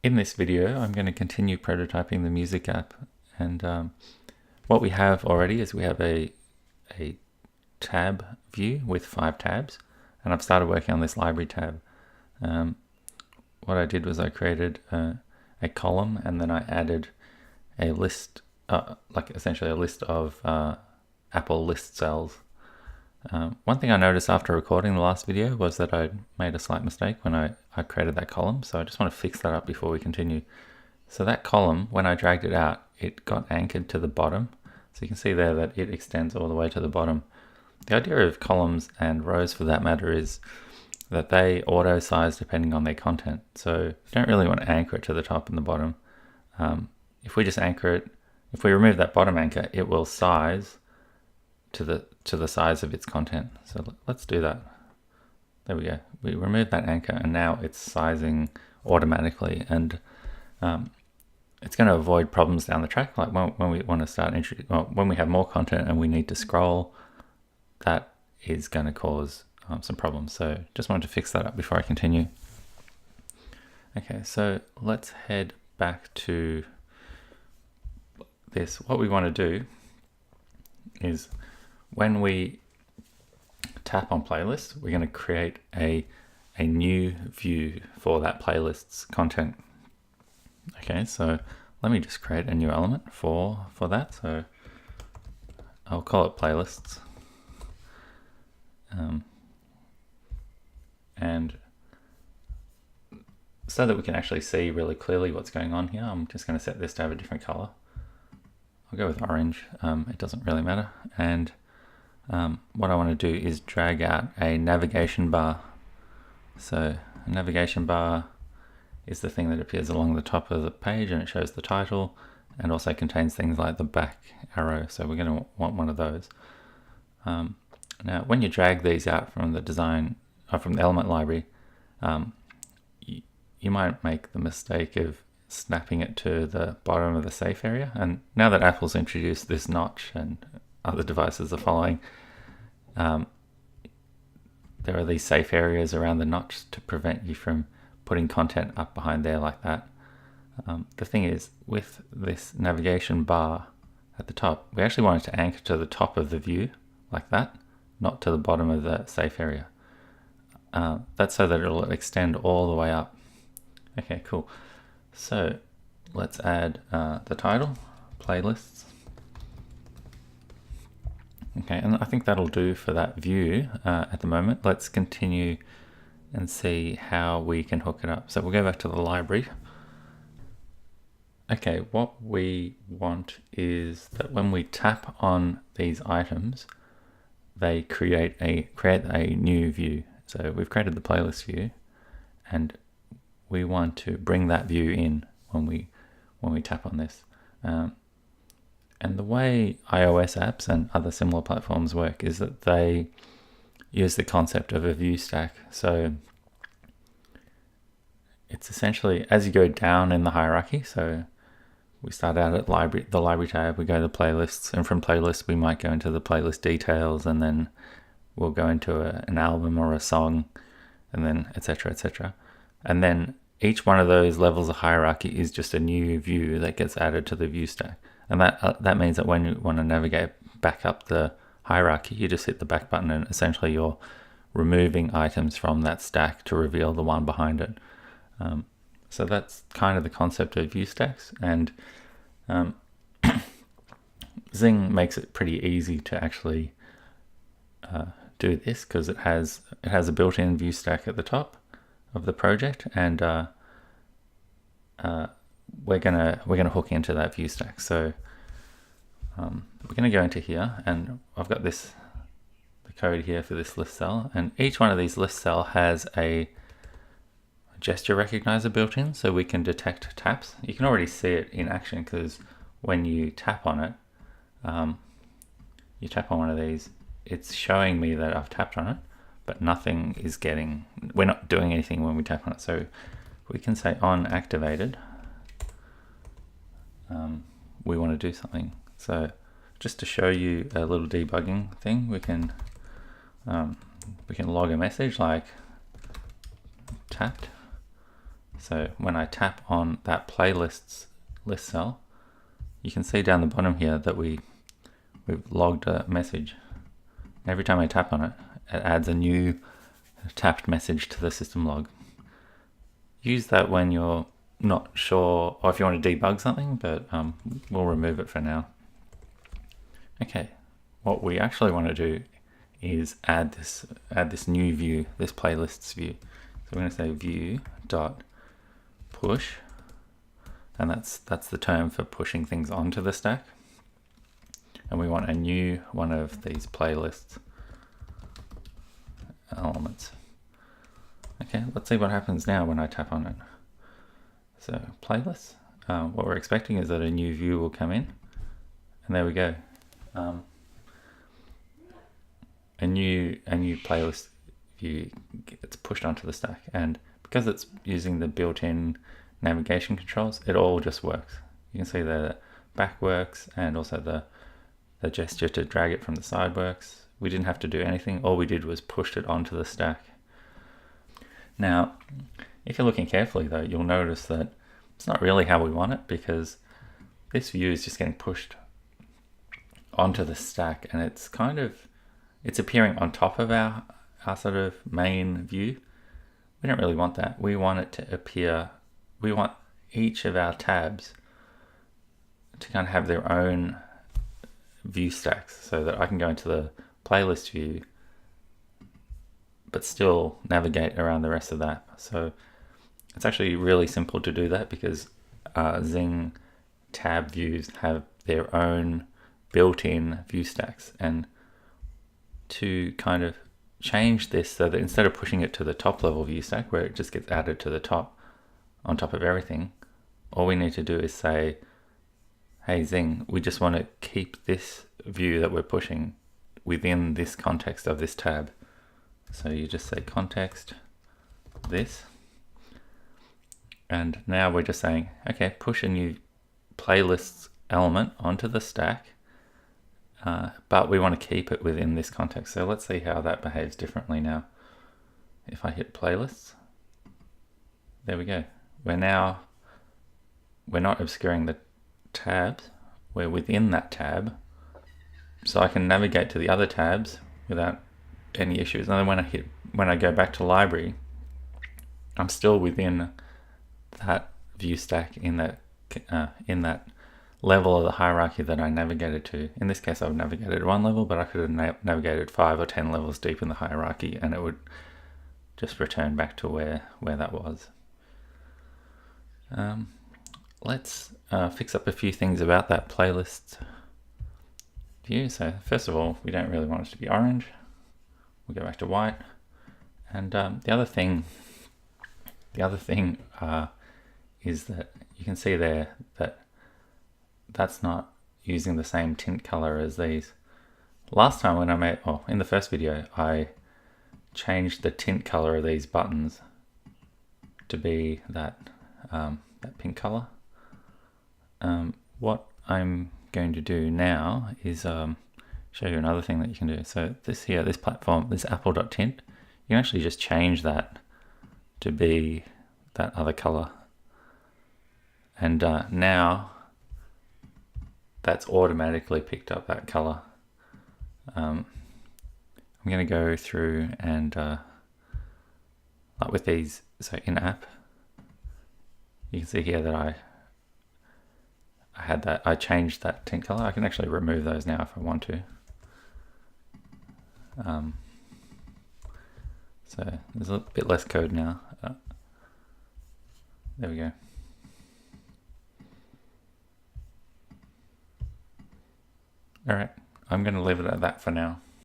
In this video, I'm going to continue prototyping the music app, and what we have already is we have a tab view with 5 tabs, and I've started working on this library tab. What I did was I created a column, and then I added a list, like essentially a list of Apple.ListCells. One thing I noticed after recording the last video was that I made a slight mistake when I created that column, so I just want to fix that up before we continue. So that column, when I dragged it out, it got anchored to the bottom. So you can see there that it extends all the way to the bottom. The idea of columns and rows for that matter is that they auto size depending on their content. So you don't really want to anchor it to the top and the bottom. If we just anchor it, if we remove that bottom anchor, it will size to the size of its content. So let's do that. There we go. We removed that anchor, and now it's sizing automatically, and it's going to avoid problems down the track. Like when we want to start when we have more content and we need to scroll, that is going to cause some problems. So just wanted to fix that up before I continue. Okay, so let's head back to this. What we want to do is, when we tap on playlists, we're going to create a new view for that playlist's content. Okay, so let me just create a new element for that. So I'll call it playlists. And so that we can actually see really clearly what's going on here, I'm just going to set this to have a different color. I'll go with orange. It doesn't really matter. And what I want to do is drag out a navigation bar. So a navigation bar is the thing that appears along the top of the page, and it shows the title and also contains things like the back arrow. So we're going to want one of those. Now, when you drag these out from the design, from the element library, you might make the mistake of snapping it to the bottom of the safe area. And now that Apple's introduced this notch and other devices are following, there are these safe areas around the notch to prevent you from putting content up behind there like that. The thing is, with this navigation bar at the top, we actually want it to anchor to the top of the view like that, not to the bottom of the safe area. That's so that it'll extend all the way up. Okay, cool. So let's add the title, playlists. Okay, and I think that'll do for that view at the moment. Let's continue and see how we can hook it up. So we'll go back to the library. Okay, what we want is that when we tap on these items, they create a new view. So we've created the playlist view, and we want to bring that view in when we tap on this. And the way iOS apps and other similar platforms work is that they use the concept of a view stack. So it's essentially as you go down in the hierarchy. So we start out at the library tab, we go to playlists, and from playlists we might go into the playlist details, and then we'll go into an album or a song, and then etc, etc. And then each one of those levels of hierarchy is just a new view that gets added to the view stack. And that means that when you want to navigate back up the hierarchy, you just hit the back button, and essentially you're removing items from that stack to reveal the one behind it. So that's kind of the concept of view stacks, and Zing makes it pretty easy to actually do this, because it has a built-in view stack at the top of the project, and we're gonna hook into that view stack. So we're gonna go into here, and I've got the code here for this list cell, and each one of these list cell has a gesture recognizer built in, so we can detect taps. You can already see it in action, because when you tap on it, you tap on one of these, it's showing me that I've tapped on it, but we're not doing anything when we tap on it. So we can say on activated, we want to do something. So just to show you a little debugging thing, we can log a message like tapped. So when I tap on that playlists list cell, you can see down the bottom here that we've logged a message. Every time I tap on it, it adds a new tapped message to the system log. Use that when you're not sure, or if you want to debug something, but we'll remove it for now. Okay, what we actually want to do is add this new view, this playlists view. So we're going to say View.push, and that's the term for pushing things onto the stack. And we want a new one of these playlists elements. Okay, let's see what happens now when I tap on it. So playlists, what we're expecting is that a new view will come in, and there we go. A new playlist view gets pushed onto the stack, and because it's using the built-in navigation controls, it all just works. You can see the back works, and also the gesture to drag it from the side works. We didn't have to do anything. All we did was push it onto the stack. Now, if you're looking carefully though, you'll notice that it's not really how we want it, because this view is just getting pushed onto the stack, and it's appearing on top of our sort of main view. We don't really want that. We want it to appear, we want each of our tabs to kind of have their own view stacks, so that I can go into the playlist view but still navigate around the rest of that. So it's actually really simple to do that, because Zing tab views have their own built-in view stacks. And to kind of change this so that instead of pushing it to the top level view stack where it just gets added to the top on top of everything, all we need to do is say, hey Zing, we just want to keep this view that we're pushing within this context of this tab. So you just say context this, and now we're just saying, okay, push a new playlists element onto the stack, but we want to keep it within this context. So let's see how that behaves differently now. If I hit playlists, there we go. We're not obscuring the tabs, we're within that tab, so I can navigate to the other tabs without any issues. And then when I go back to library, I'm still within that view stack in that level of the hierarchy that I navigated to. In this case, I've navigated one level, but I could have navigated 5 or 10 levels deep in the hierarchy, and it would just return back to where that was. Let's fix up a few things about that playlist view. So first of all, we don't really want it to be orange. We'll go back to white. And the other thing is that you can see there that that's not using the same tint color as these. Last time when in the first video, I changed the tint color of these buttons to be that pink color. What I'm going to do now is show you another thing that you can do. So this platform, this Apple.tint, you can actually just change that to be that other color. And now that's automatically picked up that color. I'm going to go through and like with these, so in app, you can see here that I changed that tint color. I can actually remove those now if I want to. So there's a bit less code now. There we go. All right, I'm going to leave it at that for now.